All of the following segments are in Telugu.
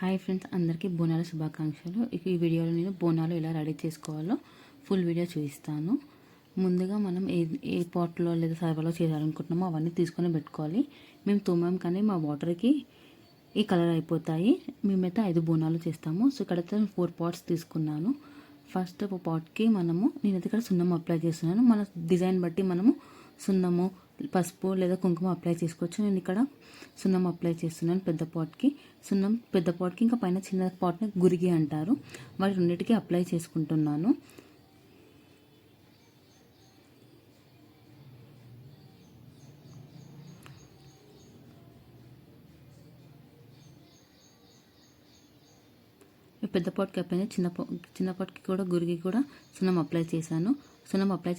హాయ్ ఫ్రెండ్స్, అందరికీ బోనాల శుభాకాంక్షలు. ఈ వీడియోలో నేను బోనాలు ఎలా రెడీ చేసుకోవాలో ఫుల్ వీడియో చూపిస్తాను. ముందుగా మనం ఏ పాట్లో లేదా సర్వలో చేయాలనుకుంటున్నామో అవన్నీ తీసుకొని పెట్టుకోవాలి. మేము తోమాం కానీ మా వాటర్కి ఈ కలర్ అయిపోతాయి. మేమైతే 5 బోనాలు చేస్తాము. సో ఇక్కడైతే 4 పాట్స్ తీసుకున్నాను. ఫస్ట్ పాట్కి నేనైతే ఇక్కడ సున్నం అప్లై చేస్తున్నాను. మన డిజైన్ బట్టి మనము సున్నము, పసుపు లేదా కుంకుమ అప్లై చేసుకోవచ్చు. నేను ఇక్కడ సున్నం అప్లై చేస్తున్నాను పెద్ద పాట్కి. సున్నం పెద్ద పాట్కి ఇంకా పైన చిన్న పాట్ని గురిగి అంటారు. వాటి రెండింటికి అప్లై చేసుకుంటున్నాను. పెద్ద పాట్కి అయిపోయింది. చిన్న పాట్కి కూడా గురికి కూడా సున్నం అప్లై చేశాను. సున్నం అప్లై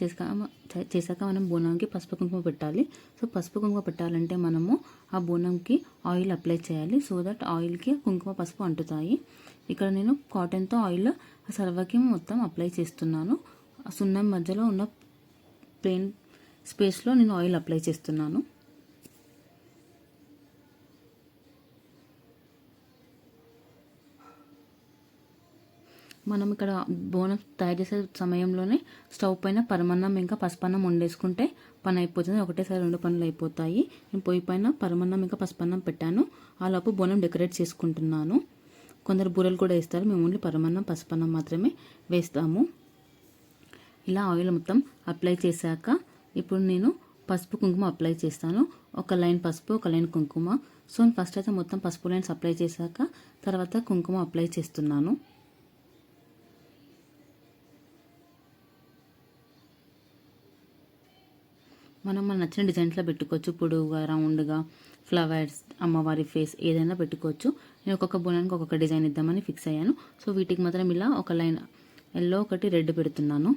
చేశాక మనం బోనంకి పసుపు కుంకుమ పెట్టాలి. సో పసుపు కుంకుమ పెట్టాలంటే మనము ఆ బోనంకి ఆయిల్ అప్లై చేయాలి. సో దట్ ఆయిల్కి కుంకుమ పసుపు అంటుతాయి. ఇక్కడ నేను కాటన్తో ఆయిల్ ఆ సర్వకి మొత్తం అప్లై చేస్తున్నాను. ఆ సున్నం మధ్యలో ఉన్న ప్లెయిన్ స్పేస్లో నేను ఆయిల్ అప్లై చేస్తున్నాను. మనం ఇక్కడ బోనం తయారు చేసే సమయంలోనే స్టవ్ పైన పరమన్నం ఇంకా పసుపన్నం వండేసుకుంటే పని అయిపోతుంది. ఒకటేసారి 2 పనులు అయిపోతాయి. నేను పొయ్యి పైన పరమన్నం ఇంకా పసుపన్నం పెట్టాను. ఆ లోపు బోనం డెకరేట్ చేసుకుంటున్నాను. కొందరు బూరెలు కూడా వేస్తారు. మేము ఓన్లీ పరమన్నం పసుపన్నం మాత్రమే వేస్తాము. ఇలా ఆయిల్ మొత్తం అప్లై చేశాక ఇప్పుడు నేను పసుపు కుంకుమ అప్లై చేస్తాను. ఒక లైన్ పసుపు, ఒక లైన్ కుంకుమ. సో ఫస్ట్ అయితే మొత్తం పసుపు లైన్స్ అప్లై చేశాక తర్వాత కుంకుమ అప్లై చేస్తున్నాను. మనం మన నచ్చిన డిజైన్స్లో పెట్టుకోవచ్చు. పొడువుగా, రౌండ్గా, ఫ్లవర్స్, అమ్మవారి ఫేస్ ఏదైనా పెట్టుకోవచ్చు. నేను ఒక్కొక్క బోనానికి ఒక్కొక్క డిజైన్ ఇద్దామని ఫిక్స్ అయ్యాను. సో వీటికి మాత్రం ఇలా ఒక లైన్ ఎల్లో, ఒకటి రెడ్ పెడుతున్నాను.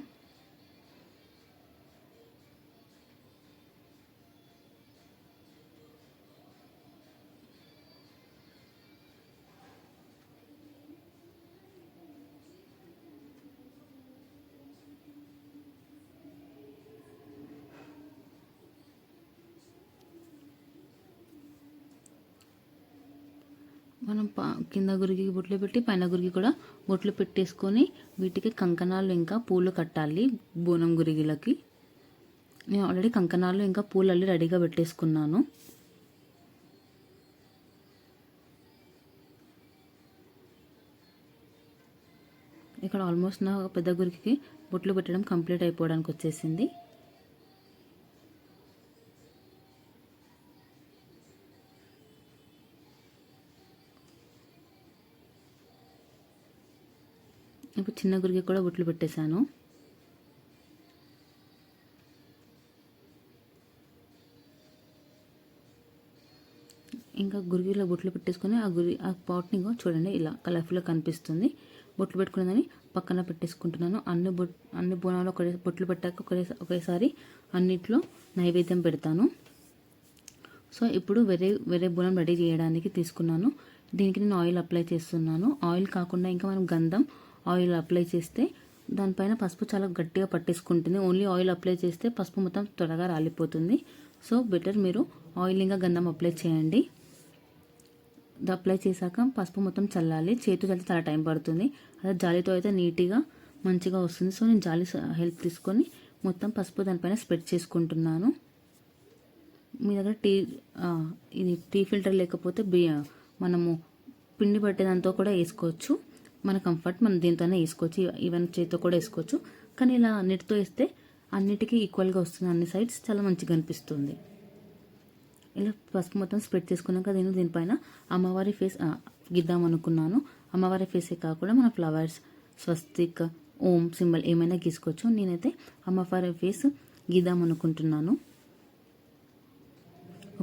మనం కింద గురికి బొట్లు పెట్టి పైన గురికి కూడా బొట్లు పెట్టేసుకొని వీటికి కంకణాలు ఇంకా పూలు కట్టాలి. బోనం గురిగిలకి నేను ఆల్రెడీ కంకణాలు ఇంకా పూలు అల్లి రెడీగా పెట్టేసుకున్నాను. ఇక్కడ ఆల్మోస్ట్ నా పెద్ద గురికి బొట్లు పెట్టడం కంప్లీట్ అయిపోవడానికి వచ్చేసింది. ఇప్పుడు చిన్న గురికి కూడా బొట్లు పెట్టేశాను. ఇంకా గురిగిలో బొట్లు పెట్టేసుకొని ఆ పాట్ని చూడండి ఇలా కలర్ఫుల్గా కనిపిస్తుంది. బొట్లు పెట్టుకునేదని పక్కన పెట్టేసుకుంటున్నాను. అన్ని బోనాలు బొట్లు పెట్టాక ఒకేసారి అన్నిట్లో నైవేద్యం పెడతాను. సో ఇప్పుడు వేరే బోనం రెడీ చేయడానికి తీసుకున్నాను. దీనికి నేను ఆయిల్ అప్లై చేస్తున్నాను. ఆయిల్ కాకుండా ఇంకా మనం గంధం ఆయిల్ అప్లై చేస్తే దానిపైన పసుపు చాలా గట్టిగా పట్టేసుకుంటుంది. ఓన్లీ ఆయిల్ అప్లై చేస్తే పసుపు మొత్తం త్వరగా రాలిపోతుంది. సో బెటర్ మీరు ఆయిల్ ఇంకా గంధం అప్లై చేయండి. అప్లై చేశాక పసుపు మొత్తం చల్లాలి. చేతితో చల్లితే చాలా టైం పడుతుంది. అదే జాలితో అయితే నీట్గా మంచిగా వస్తుంది. సో నేను జాలి హెల్ప్ తీసుకొని మొత్తం పసుపు దానిపైన స్ప్రెడ్ చేసుకుంటున్నాను. మీ దగ్గర టీ ఫిల్టర్ లేకపోతే మనము పిండి పట్టేదాంతో కూడా వేసుకోవచ్చు. మన కంఫర్ట్ మనం దీంతోనే వేసుకోవచ్చు. ఈవెన్ చేతితో కూడా వేసుకోవచ్చు. కానీ ఇలా అన్నిటితో వేస్తే అన్నిటికీ ఈక్వల్గా వస్తుంది. అన్ని సైడ్స్ చాలా మంచిగా అనిపిస్తుంది. ఇలా పసుపు మొత్తం స్ప్రెడ్ చేసుకున్నాక దీనిపైన అమ్మవారి ఫేస్ గిద్దాం అనుకున్నాను. అమ్మవారి ఫేసే కాకుండా మన ఫ్లవర్స్, స్వస్తిక్, ఓం సింబల్ ఏమైనా గీసుకోవచ్చు. నేనైతే అమ్మవారి ఫేస్ గీద్దాం అనుకుంటున్నాను.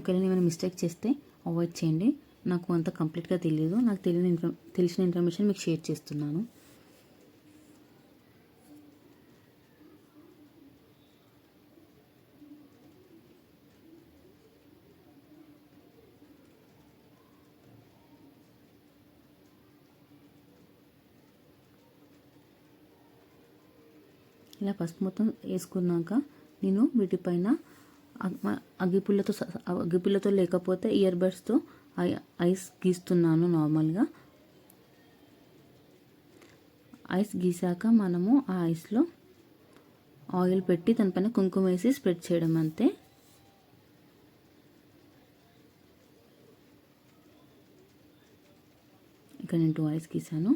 ఒకవేళ ఏమైనా మిస్టేక్ చేస్తే అవాయిడ్ చేయండి. నాకు అంత కంప్లీట్గా తెలియదు. నాకు తెలిసిన ఇన్ఫర్మేషన్ మీకు షేర్ చేస్తున్నాను. ఇలా పసుపు మొత్తం వేసుకున్నాక నేను వీటిపైన అగ్గిపుల్లతో లేకపోతే ఇయర్ బడ్స్తో ఐస్ గీస్తున్నాను నార్మల్గా. ఐస్ గీసాక మనము ఆ ఐస్లో ఆయిల్ పెట్టి దానిపైన కుంకుమ వేసి స్ప్రెడ్ చేయడం అంతే. ఇక్కడ నేను 2 ఐస్ గీసాను.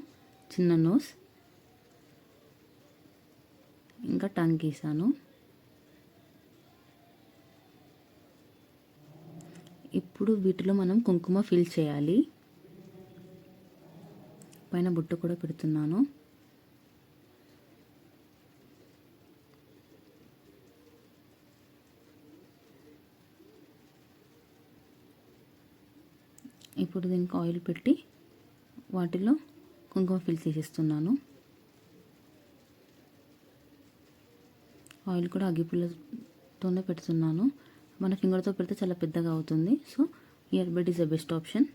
చిన్న నోస్ ఇంకా టంగ్ గీసాను. ఇప్పుడు వీటిలో మనం కుంకుమ ఫిల్ చేయాలి. పైన బొట్టు కూడా పెడుతున్నాను. ఇప్పుడు దీనికి ఆయిల్ పెట్టి వాటిలో కుంకుమ ఫిల్ చేసేస్తున్నాను. ఆయిల్ కూడా అగ్గిపుల్లతోనే పెడుతున్నాను. మన ఫింగర్తో పెడితే చాలా పెద్దగా అవుతుంది. So ear bud is the best option.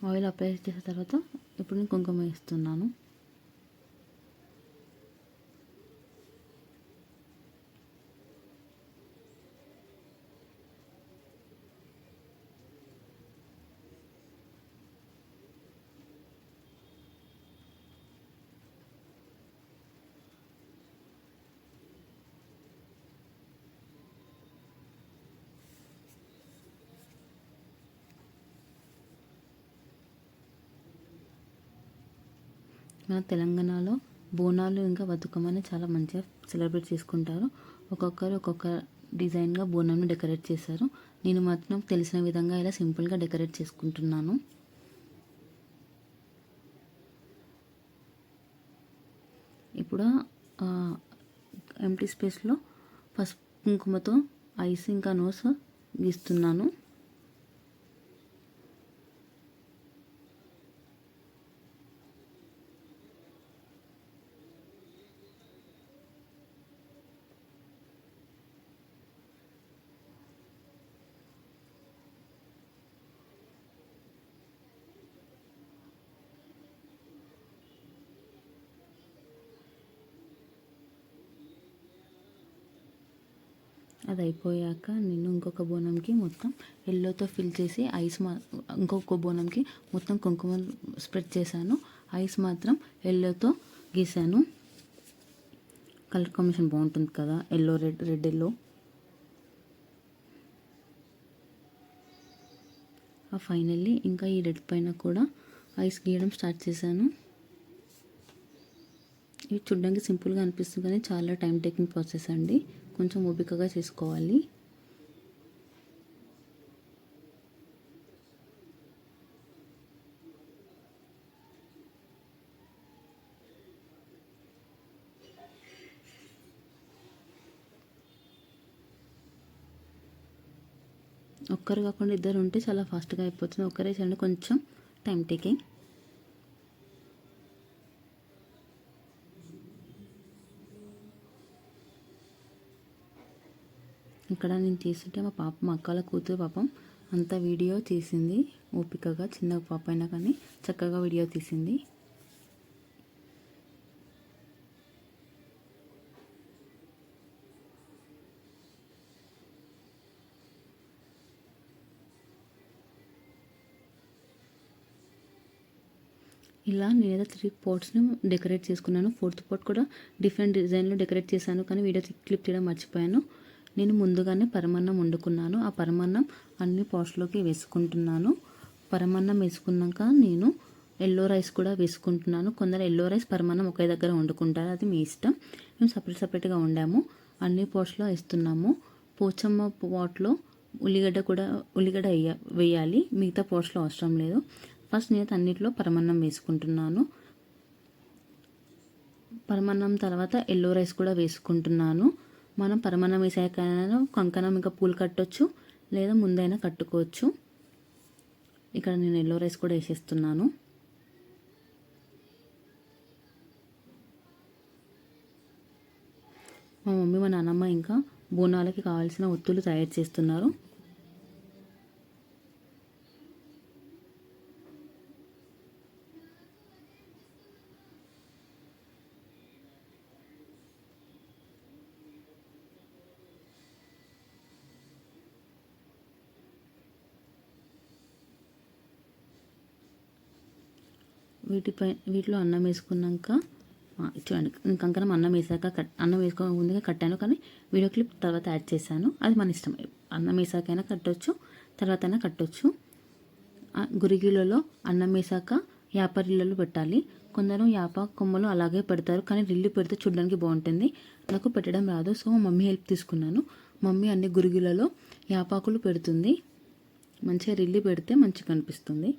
Oil apply చేసిన తర్వాత ఇప్పుడు నేను కుంకుమ వేస్తున్నాను. మన తెలంగాణలో బోనాలు ఇంకా బతుకమ్మని చాలా మంచిగా సెలబ్రేట్ చేసుకుంటారు. ఒక్కొక్కరు ఒక్కొక్క డిజైన్గా బోనాన్ని డెకరేట్ చేశారు. నేను మాత్రం తెలిసిన విధంగా ఇలా సింపుల్గా డెకరేట్ చేసుకుంటున్నాను. ఇప్పుడు ఎంటీ స్పేస్లో పసుపు కుంకుమతో ఐస్ ఇంకా నోస్ గీస్తున్నాను. అది అయిపోయాక నేను ఇంకొక బోనంకి మొత్తం ఎల్లోతో ఫిల్ చేసి ఇంకొక బోనంకి మొత్తం కుంకుమ స్ప్రెడ్ చేశాను. ఐస్ మాత్రం ఎల్లోతో గీసాను. కలర్ కాంబినేషన్ బాగుంటుంది కదా, ఎల్లో రెడ్ ఎల్లో. ఫైనల్లీ ఇంకా ఈ రెడ్ పైన కూడా ఐస్ గీయడం స్టార్ట్ చేశాను. ఇవి చూడడానికి సింపుల్గా అనిపిస్తుంది కానీ చాలా టైం టేకింగ్ ప్రాసెస్ అండి. కొంచెం ఓపికగా చేసుకోవాలి. ఒక్కరు కాకుండా ఇద్దరు ఉంటే చాలా ఫాస్ట్గా అయిపోతుంది. ఒక్కరే చేయండి కొంచెం టైం టేకింగ్. ఇక్కడ నేను చేస్తుంటే మా అక్కల కూతురు పాపం అంత వీడియో తీసింది ఓపికగా. చిన్న పాప అయినా కానీ చక్కగా వీడియో తీసింది. ఇలా నేనైతే 3 పోట్స్ని డెకరేట్ చేసుకున్నాను. 4th పోట్ కూడా డిఫరెంట్ డిజైన్లో డెకరేట్ చేశాను కానీ వీడియో క్లిప్ తీయడం మర్చిపోయాను. నేను ముందుగానే పరమాన్నం వండుకున్నాను. ఆ పరమాన్నం అన్ని పాట్స్లోకి వేసుకుంటున్నాను. పరమాన్నం వేసుకున్నాక నేను ఎల్లో రైస్ కూడా వేసుకుంటున్నాను. కొందరు ఎల్లో రైస్ పరమాన్నం ఒకే దగ్గర వండుకుంటారు, అది మీ ఇష్టం. మేము సపరేట్గా వండాము. అన్ని పాట్స్లో వేస్తున్నాము. పోచమ్మ పాట్లో ఉల్లిగడ్డ వేయాలి, మిగతా పాట్స్లో అవసరం లేదు. ఫస్ట్ నేను అన్నిట్లో పరమాన్నం వేసుకుంటున్నాను. పరమాన్నం తర్వాత ఎల్లో రైస్ కూడా వేసుకుంటున్నాను. మనం పరమాన్నం వేసాక కంకణం ఇంకా పూలు కట్టొచ్చు, లేదా ముందైనా కట్టుకోవచ్చు. ఇక్కడ నేను ఎల్లో రైస్ కూడా వేసేస్తున్నాను. మా మమ్మీ మా నాన్నమ్మ ఇంకా బోనాలకి కావాల్సిన ఒత్తులు తయారు చేస్తున్నారు. వీటిలో అన్నం వేసుకున్నాక చూడండి, కంకణం అన్నం వేసాక అన్నం వేసుకో ముందుగా కట్టాను, కానీ వీడియో క్లిప్ తర్వాత యాడ్ చేశాను. అది మన ఇష్టం, అన్నం వేసాకైనా కట్టొచ్చు, తర్వాత అయినా కట్టొచ్చు. గురిగిలలో అన్నం వేసాక యాపరిల్లలు పెట్టాలి. కొందరు యాప కొమ్మలు అలాగే పెడతారు, కానీ రిల్లు పెడితే చూడడానికి బాగుంటుంది. నాకు పెట్టడం రాదు, సో మమ్మీ హెల్ప్ తీసుకున్నాను. మమ్మీ అన్ని గురిగిలలో యాపాకులు పెడుతుంది. మంచిగా రిల్లి పెడితే మంచిగా కనిపిస్తుంది.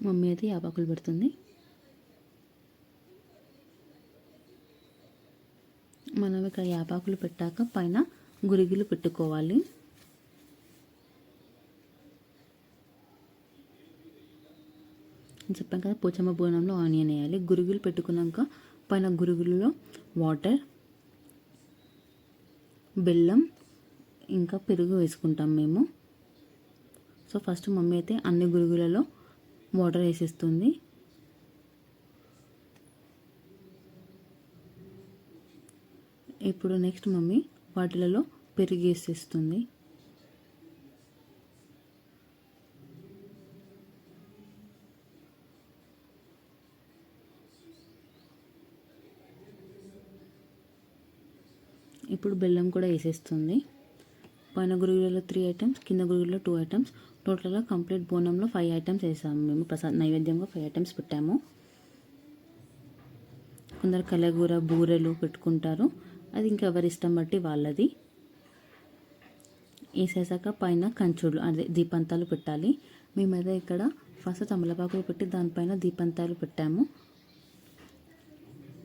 మమ్మీ అయితే యాపాకులు పెడుతుంది. మనం ఇక్కడ యాపాకులు పెట్టాక పైన గురిగిలు పెట్టుకోవాలి. చెప్పాను కదా, పోచమ్మ బోనంలో ఆనియన్ వేయాలి. గురుగులు పెట్టుకున్నాక పైన గురుగులలో వాటర్, బెల్లం ఇంకా పెరుగు వేసుకుంటాం మేము. సో ఫస్ట్ మమ్మీ అయితే అన్ని గురుగులలో వాటర్ వేసేస్తుంది. ఇప్పుడు నెక్స్ట్ మమ్మీ వాటిలలో పెరుగు వేసేస్తుంది. ఇప్పుడు బెల్లం కూడా వేసేస్తుంది. పైన గురుగులలో 3 ఐటమ్స్, కింద గురుగులలో 2 ఐటమ్స్, టోటల్గా కంప్లీట్ బోనంలో 5 ఐటమ్స్ వేసాము మేము. నైవేద్యంగా 5 ఐటమ్స్ పెట్టాము. కొందరు కలగూర, బూరెలు పెట్టుకుంటారు, అది ఇంకా ఎవరి ఇష్టం బట్టి వాళ్ళది. వేసేసాక పైన కంచుడు అదే దీపంతాలు పెట్టాలి. మేమైతే ఇక్కడ ఫస్ట్ తమలపాకులు పెట్టి దానిపైన దీపంతాలు పెట్టాము.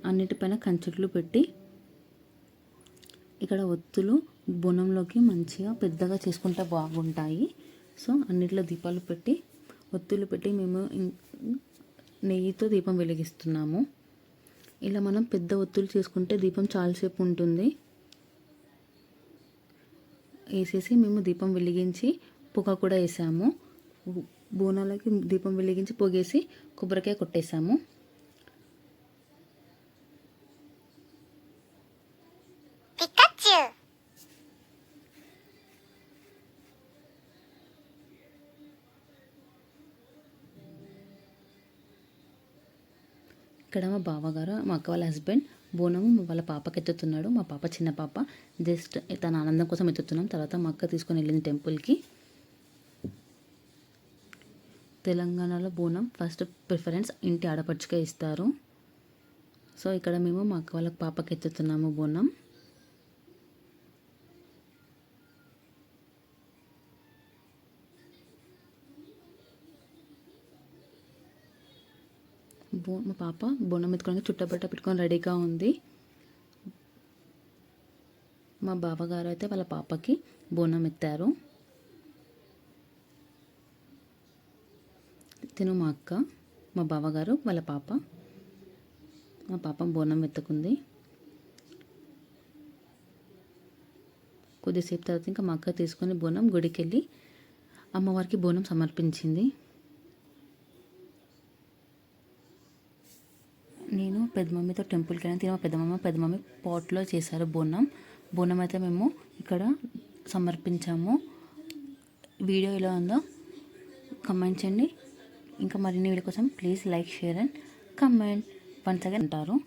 అన్నిటిపైన కంచుట్లు పెట్టి ఇక్కడ ఒత్తులు బోనంలోకి మంచిగా పెద్దగా చేసుకుంటే బాగుంటాయి. సో అన్నిట్లో దీపాలు పెట్టి ఒత్తులు పెట్టి మేము నెయ్యితో దీపం వెలిగిస్తున్నాము. ఇలా మనం పెద్ద ఒత్తులు చేసుకుంటే దీపం చాలాసేపు ఉంటుంది. వేసేసి మేము దీపం వెలిగించి పొగ కూడా వేసాము. బోనాలకి దీపం వెలిగించి పొగేసి కొబ్బరికాయ కొట్టేసాము. ఇక్కడ మా బావగారు, మా అక్క వాళ్ళ హస్బెండ్ బోనము వాళ్ళ పాపకి ఎత్తుతున్నాడు. మా పాప చిన్న పాప, జస్ట్ తన ఆనందం కోసం ఎత్తుతున్నాం. తర్వాత మా అక్క తీసుకొని వెళ్ళింది టెంపుల్కి. తెలంగాణలో బోనం ఫస్ట్ ప్రిఫరెన్స్ ఇంటి ఆడపడుచుకే ఇస్తారు. సో ఇక్కడ మేము మా అక్క వాళ్ళ పాపకి ఎత్తుతున్నాము బోనం. మా పాప బోనం ఎత్తుకోవడానికి చుట్టబట్ట పెట్టుకొని రెడీగా ఉంది. మా బావగారు అయితే వాళ్ళ పాపకి బోనం ఎత్తారు. తిను మా అక్క, మా బావగారు, వాళ్ళ పాప. మా పాప బోనం ఎత్తుకుంది. కొద్దిసేపు తర్వాత ఇంకా మా అక్క తీసుకొని బోనం గుడికి వెళ్ళి అమ్మవారికి బోనం సమర్పించింది. నేను పెద్ద మమ్మీతో టెంపుల్కి వెళ్ళాను. తిన పెద్ద మమ్మీ పాట్లో చేశారు బోనం. బోనం అయితే మేము ఇక్కడ సమర్పించాము. వీడియో ఎలా ఉందో కమెంట్ చేయండి. ఇంకా మరిన్ని వీడియో కోసం please like, share and comment. Once again అంటారు.